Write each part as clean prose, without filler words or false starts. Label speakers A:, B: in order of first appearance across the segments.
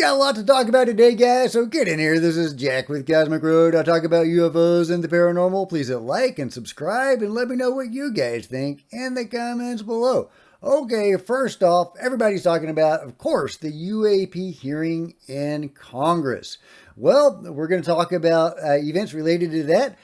A: got a lot to talk about today, guys, so get in here. This is Jack with Cosmic Road. I talk about UFOs and the paranormal. Please hit like and subscribe and let me know what you guys think in the comments below. Okay, first off, everybody's talking about, of course, the UAP hearing in Congress. Well, we're going to talk about events related to that,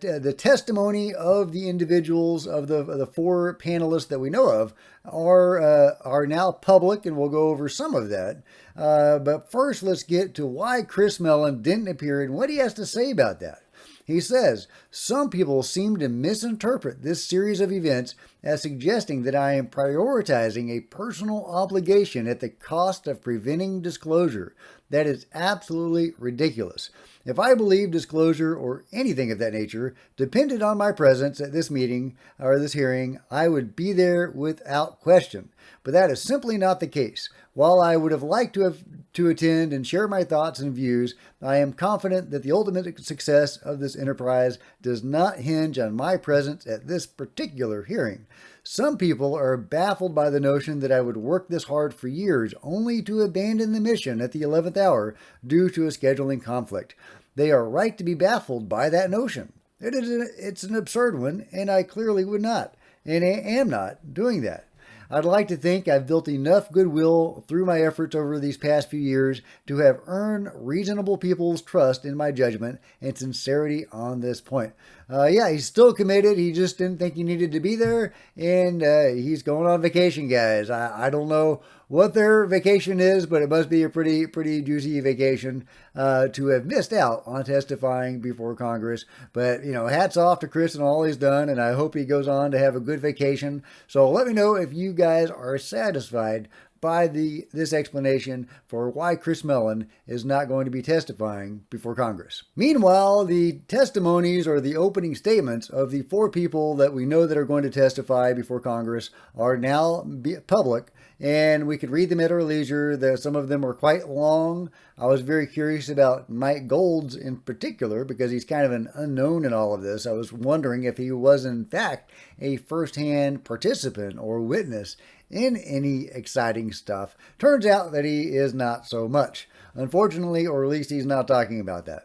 A: the testimony of the individuals of the four panelists that we know of are now public, and we'll go over some of that. But first, let's get to why Chris Mellon didn't appear and what he has to say about that. He says, some people seem to misinterpret this series of events as suggesting that I am prioritizing a personal obligation at the cost of preventing disclosure. That is absolutely ridiculous. If I believe disclosure or anything of that nature depended on my presence at this meeting or this hearing, I would be there without question. But that is simply not the case. While I would have liked to attend and share my thoughts and views, I am confident that the ultimate success of this enterprise does not hinge on my presence at this particular hearing. Some people are baffled by the notion that I would work this hard for years only to abandon the mission at the 11th hour due to a scheduling conflict. They are right to be baffled by that notion. It's an absurd one, and I clearly would not, and I am not doing that. I'd like to think I've built enough goodwill through my efforts over these past few years to have earned reasonable people's trust in my judgment and sincerity on this point. Yeah, he's still committed. He just didn't think he needed to be there, and he's going on vacation, guys. I don't know what their vacation is, but it must be a pretty juicy vacation to have missed out on testifying before Congress. But, you know, hats off to Chris and all he's done, and I hope he goes on to have a good vacation. So let me know if you guys are satisfied by this explanation for why Chris Mellon is not going to be testifying before Congress. Meanwhile, the testimonies or the opening statements of the four people that we know that are going to testify before Congress are now public, and we could read them at our leisure. Some of them are quite long. I was very curious about Mike Gold's in particular because he's kind of an unknown in all of this. I was wondering if he was in fact a first-hand participant or witness in any exciting stuff. Turns out that he is not so much, unfortunately, or at least he's not talking about that.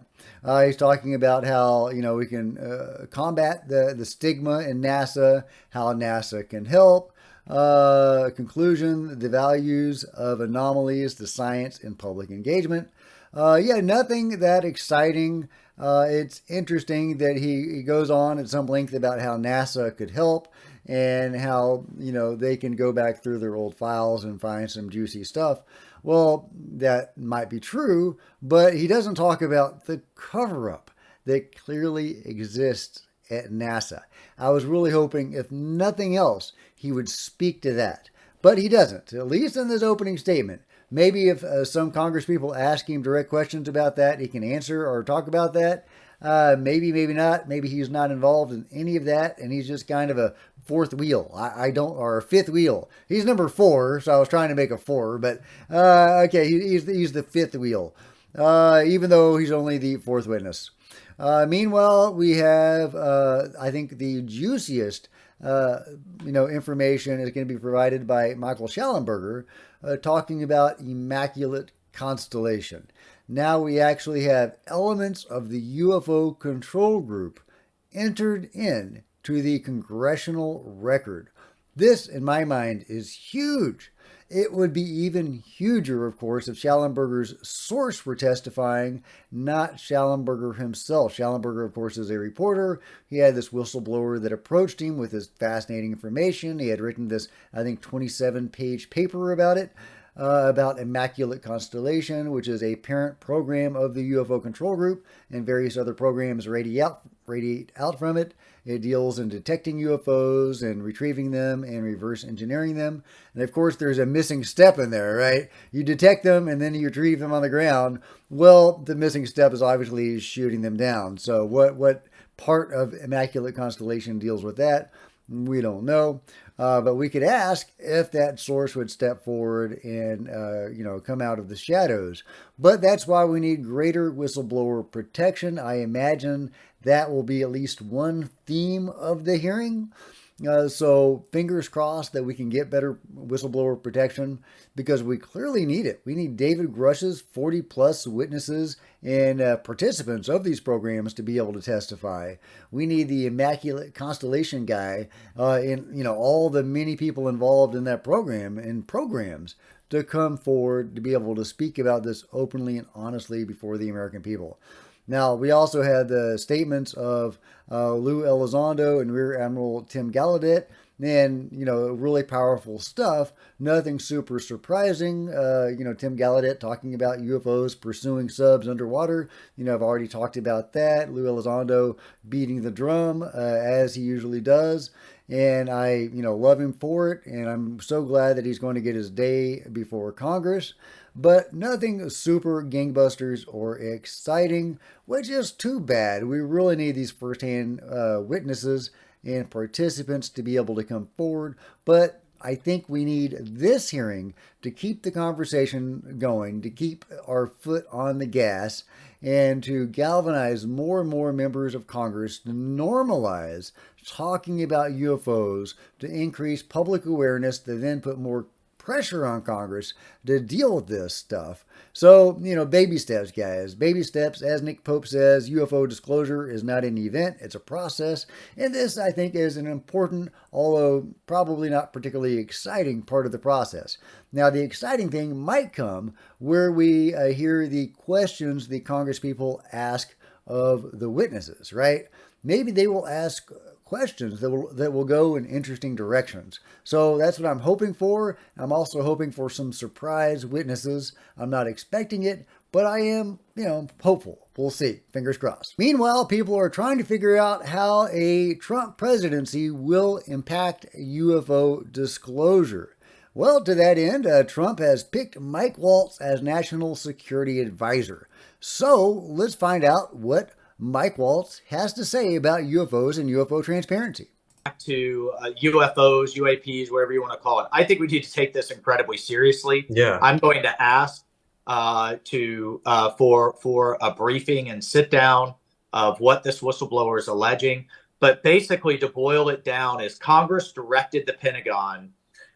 A: He's talking about how, you know, we can combat the stigma in NASA, how NASA can help. Conclusion, the values of anomalies, the science, and public engagement. Yeah, nothing that exciting. It's interesting that he goes on at some length about how NASA could help and how, you know, they can go back through their old files and find some juicy stuff. Well, that might be true, but he doesn't talk about the cover-up that clearly exists at NASA. I was really hoping, if nothing else, he would speak to that. But he doesn't, at least in this opening statement. Maybe if some Congress people ask him direct questions about that, he can answer or talk about that. Maybe not. Maybe he's not involved in any of that, and he's just kind of a fourth wheel. Or a fifth wheel. He's number 4, so I was trying to make a 4, but okay, he's the fifth wheel, even though he's only the fourth witness. Meanwhile, we have, I think, the juiciest information is going to be provided by Michael Schallenberger, talking about immaculate constellation. Now we actually have elements of the UFO control group entered in to the congressional record. This, in my mind, is huge. It would be even huger, of course, if Schallenberger's source were testifying, not Schallenberger himself. Schallenberger, of course, is a reporter. He had this whistleblower that approached him with this fascinating information. He had written this, I think, 27-page paper about it, about Immaculate Constellation, which is a parent program of the UFO Control Group, and various other programs radiate out from it. It deals in detecting UFOs and retrieving them and reverse engineering them. And of course, there's a missing step in there, right? You detect them and then you retrieve them on the ground. Well, the missing step is obviously shooting them down. So what part of Immaculate Constellation deals with that? We don't know. But we could ask if that source would step forward and, come out of the shadows. But that's why we need greater whistleblower protection. I imagine that will be at least one theme of the hearing. So fingers crossed that we can get better whistleblower protection because we clearly need it. We need David Grush's 40 plus witnesses and participants of these programs to be able to testify. We need the Immaculate Constellation guy and all the many people involved in that program and programs to come forward to be able to speak about this openly and honestly before the American people. Now, we also had the statements of Lou Elizondo and Rear Admiral Tim Gallaudet, and, really powerful stuff. Nothing super surprising. Tim Gallaudet talking about UFOs pursuing subs underwater. I've already talked about that. Lou Elizondo beating the drum, as he usually does. And I, love him for it. And I'm so glad that he's going to get his day before Congress. But nothing super gangbusters or exciting, which is too bad. We really need these firsthand witnesses and participants to be able to come forward. But I think we need this hearing to keep the conversation going, to keep our foot on the gas, and to galvanize more and more members of Congress to normalize talking about UFOs, to increase public awareness, to then put more pressure on Congress to deal with this stuff. So, baby steps, guys. Baby steps. As Nick Pope says, UFO disclosure is not an event, it's a process. And this, I think, is an important, although probably not particularly exciting part of the process. Now, the exciting thing might come where we hear the questions the Congress people ask of the witnesses, right? Maybe they will ask questions that will go in interesting directions. So that's what I'm hoping for. I'm also hoping for some surprise witnesses. I'm not expecting it, but I am, hopeful. We'll see. Fingers crossed. Meanwhile, people are trying to figure out how a Trump presidency will impact UFO disclosure. Well, to that end, Trump has picked Mike Waltz as National Security Advisor. So let's find out what Mike Waltz has to say about UFOs and UFO transparency.
B: Back to UFOs, UAPs, whatever you want to call it. I think we need to take this incredibly seriously.
C: Yeah.
B: I'm going to ask for a briefing and sit down of what this whistleblower is alleging. But basically, to boil it down, is Congress directed the Pentagon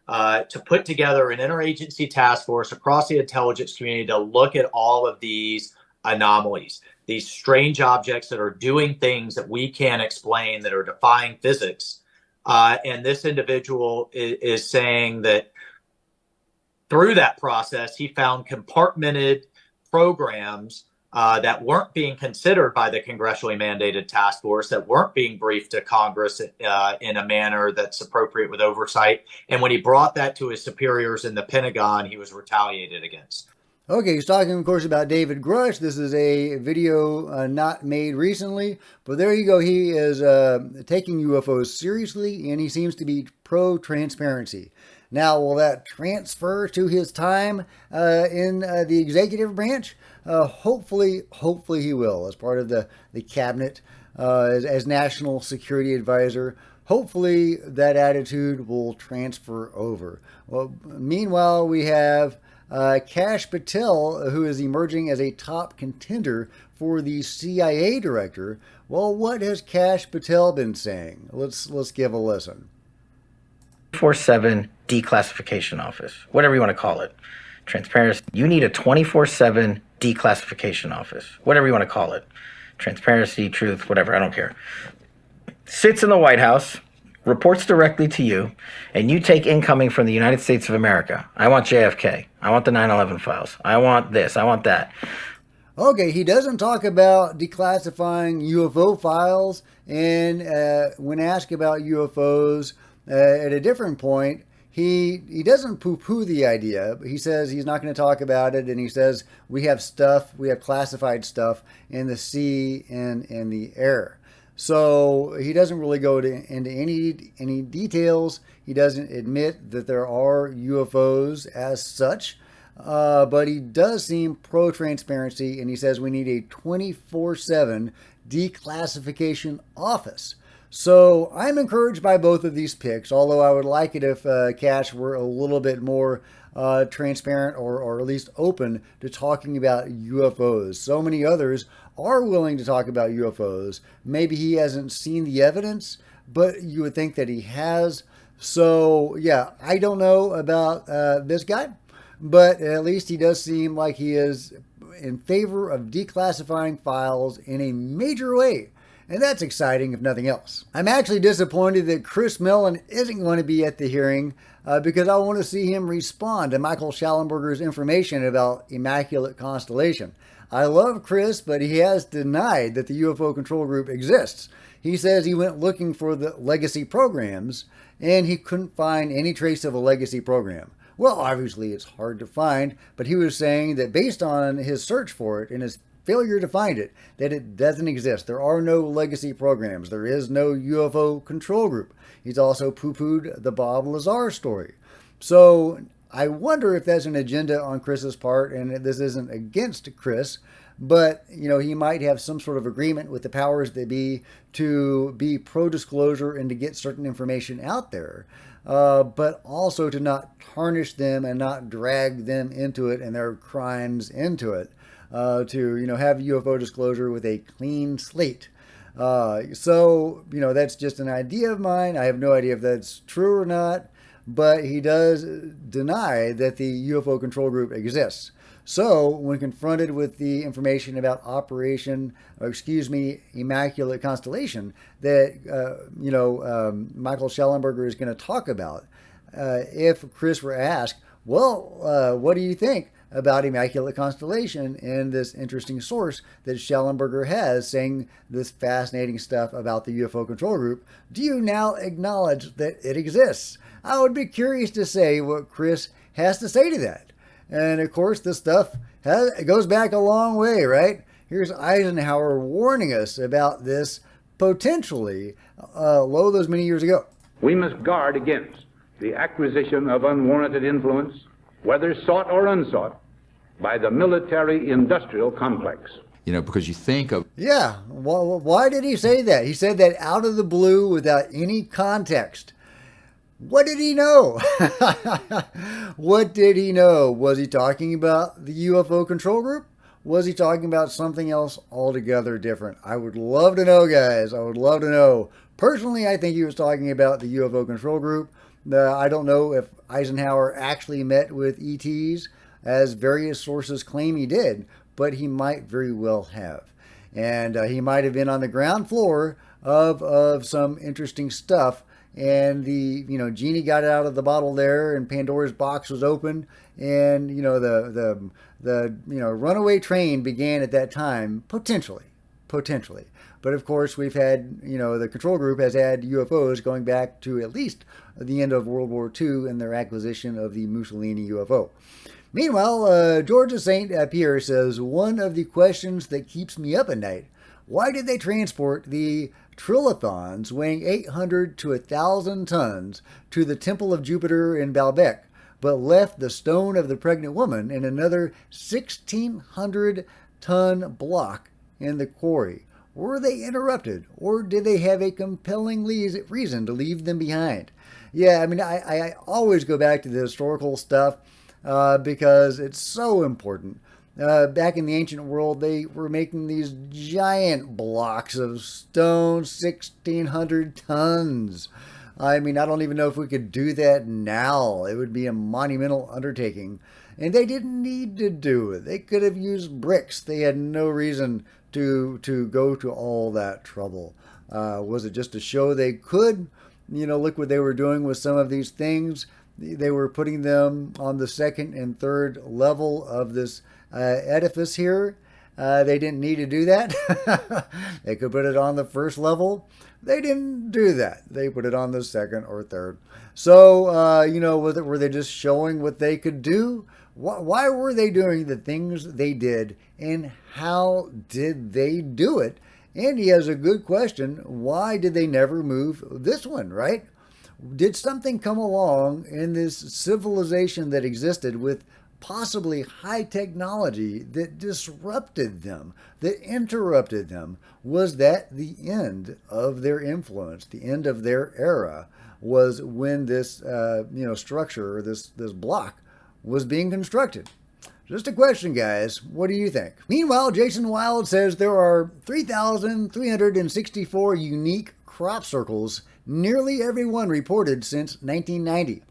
B: to put together an interagency task force across the intelligence community to look at all of these anomalies, these strange objects that are doing things that we can't explain, that are defying physics. And this individual is saying that through that process, he found compartmented programs that weren't being considered by the congressionally mandated task force, that weren't being briefed to Congress in a manner that's appropriate with oversight. And when he brought that to his superiors in the Pentagon, he was retaliated against.
A: Okay, he's talking, of course, about David Grush. This is a video not made recently, but there you go. He is taking UFOs seriously, and he seems to be pro-transparency. Now, will that transfer to his time in the executive branch? Hopefully he will, as part of the cabinet, as National Security Advisor. Hopefully that attitude will transfer over. Well, meanwhile, we have Kash Patel, who is emerging as a top contender for the CIA director. Well, what has Kash Patel been saying? Let's give a listen.
D: 24/7 declassification office, whatever you want to call it. Transparency. You need a 24/7 declassification office, whatever you want to call it. Transparency, truth, whatever, I don't care. Sits in the White House, reports directly to you, and you take incoming from the United States of America. I want JFK. I want the 9/11 files. I want this. I want that.
A: Okay, he doesn't talk about declassifying UFO files, and when asked about UFOs at a different point, he doesn't poo-poo the idea. He says he's not going to talk about it, and he says we have classified stuff in the sea and in the air. So he doesn't really go into any details. He doesn't admit that there are UFOs as such, but he does seem pro-transparency, and he says we need a 24/7 declassification office. So I'm encouraged by both of these picks, although I would like it if Kash were a little bit more transparent or at least open to talking about UFOs. So many others are willing to talk about UFOs. Maybe he hasn't seen the evidence, but you would think that he has. So, yeah, I don't know about this guy, but at least he does seem like he is in favor of declassifying files in a major way. And that's exciting, if nothing else. I'm actually disappointed that Chris Mellon isn't going to be at the hearing because I want to see him respond to Michael Schallenberger's information about Immaculate Constellation. I love Chris, but he has denied that the UFO control group exists. He says he went looking for the legacy programs, and he couldn't find any trace of a legacy program. Well, obviously it's hard to find, but he was saying that based on his search for it and his failure to find it, that it doesn't exist. There are no legacy programs. There is no UFO control group. He's also poo-pooed the Bob Lazar story. So I wonder if that's an agenda on Chris's part, and this isn't against Chris, but he might have some sort of agreement with the powers that be to be pro-disclosure and to get certain information out there, but also to not tarnish them and not drag them into it and their crimes into it, to have UFO disclosure with a clean slate. So that's just an idea of mine. I have no idea if that's true or not, but he does deny that the UFO control group exists. So when confronted with the information about Immaculate Constellation that, Michael Schallenberger is going to talk about, if Chris were asked, well, what do you think about Immaculate Constellation and this interesting source that Schallenberger has saying this fascinating stuff about the UFO control group, do you now acknowledge that it exists? I would be curious to say what Chris has to say to that. And of course, this stuff it goes back a long way, right? Here's Eisenhower warning us about this potentially those many years ago.
C: We must guard against the acquisition of unwarranted influence, whether sought or unsought, by the military-industrial complex.
E: Because you think of...
A: Yeah, well, why did he say that? He said that out of the blue without any context. What did he know? What did he know? Was he talking about the UFO control group? Was he talking about something else altogether different? I would love to know, guys. I would love to know. Personally, I think he was talking about the UFO control group. I don't know if Eisenhower actually met with ETs, as various sources claim he did, but he might very well have. And he might have been on the ground floor of some interesting stuff. And the genie got out of the bottle there, and Pandora's box was open, and the runaway train began at that time, potentially. But of course, we've had the control group has had UFOs going back to at least the end of World War II and their acquisition of the Mussolini UFO. Meanwhile, Georgia St. Pierre says, one of the questions that keeps me up at night: why did they transport the trilithons weighing 800 to 1,000 tons to the Temple of Jupiter in Baalbek, but left the stone of the pregnant woman in another 1,600-ton block in the quarry? Were they interrupted, or did they have a compelling reason to leave them behind? Yeah, I always go back to the historical stuff because it's so important. Back in the ancient world, they were making these giant blocks of stone, 1,600 tons. I don't even know if we could do that now. It would be a monumental undertaking. And they didn't need to do it. They could have used bricks. They had no reason to go to all that trouble. Was it just to show they could? Look what they were doing with some of these things. They were putting them on the second and third level of this edifice here. They didn't need to do that. They could put it on the first level. They didn't do that. They put it on the second or third. So, were they just showing what they could do? Why were they doing the things they did, and how did they do it? And he has a good question. Why did they never move this one, right? Did something come along in this civilization that existed with possibly high technology that disrupted them, that interrupted them? Was that the end of their influence, the end of their era? Was when this structure, or this block, was being constructed? Just a question, guys. What do you think? Meanwhile, Jason Wild says there are 3,364 unique crop circles nearly every one reported since 1990.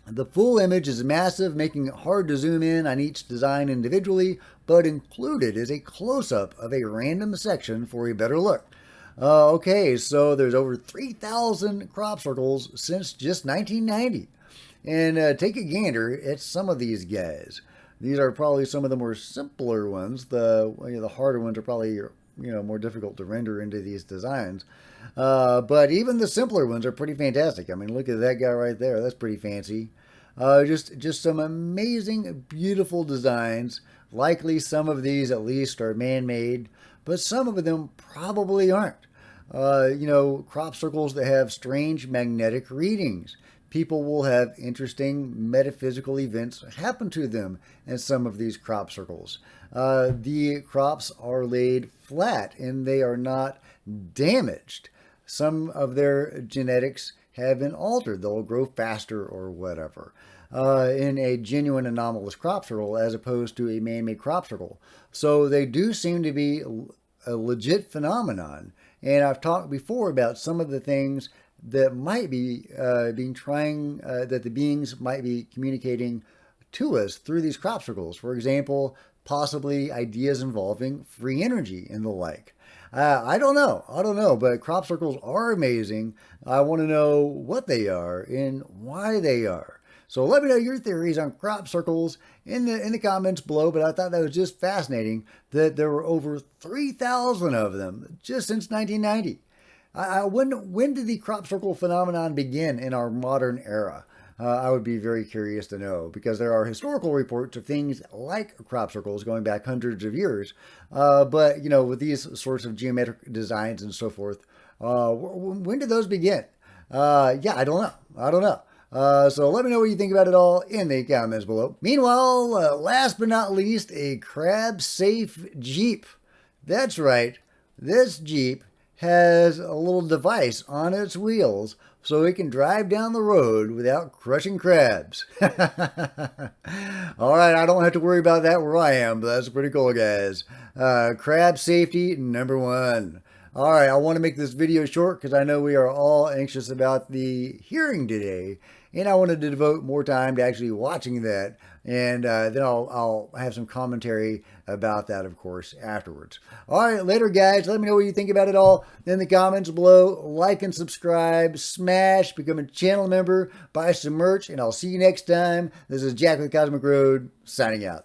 A: The full image is massive, making it hard to zoom in on each design individually, but included is a close-up of a random section for a better look. Okay, so there's over 3,000 crop circles since just 1990. And take a gander at some of these guys. These are probably some of the more simpler ones. The harder ones are probably more difficult to render into these designs. But even the simpler ones are pretty fantastic. I mean, look at that guy right there. That's pretty fancy. Just some amazing, beautiful designs. Likely some of these at least are man-made, but some of them probably aren't. Crop circles that have strange magnetic readings. People will have interesting metaphysical events happen to them in some of these crop circles. The crops are laid flat and they are not damaged. Some of their genetics have been altered. They'll grow faster or whatever in a genuine anomalous crop circle as opposed to a man-made crop circle. So they do seem to be a legit phenomenon. And I've talked before about some of the things that might be that the beings might be communicating to us through these crop circles. For example, possibly ideas involving free energy and the like. I don't know, but crop circles are amazing. I want to know what they are and why they are. So let me know your theories on crop circles in the comments below. But I thought that was just fascinating that there were over 3,000 of them just since 1990. When did the crop circle phenomenon begin in our modern era? I would be very curious to know, because there are historical reports of things like crop circles going back hundreds of years. But, with these sorts of geometric designs and so forth, when did those begin? I don't know. So let me know what you think about it all in the comments below. Meanwhile, last but not least, a crab-safe Jeep. That's right, this Jeep has a little device on its wheels so it can drive down the road without crushing crabs. All right, I don't have to worry about that where I am, but that's pretty cool, guys. Crab safety #1. All right, I want to make this video short because I know we are all anxious about the hearing today, and I wanted to devote more time to actually watching that, and then I'll have some commentary about that, of course, afterwards. All right, later, guys. Let me know what you think about it all in the comments below. Like and subscribe, smash, become a channel member, buy some merch, and I'll see you next time. This is Jack with Cosmic Road, signing out.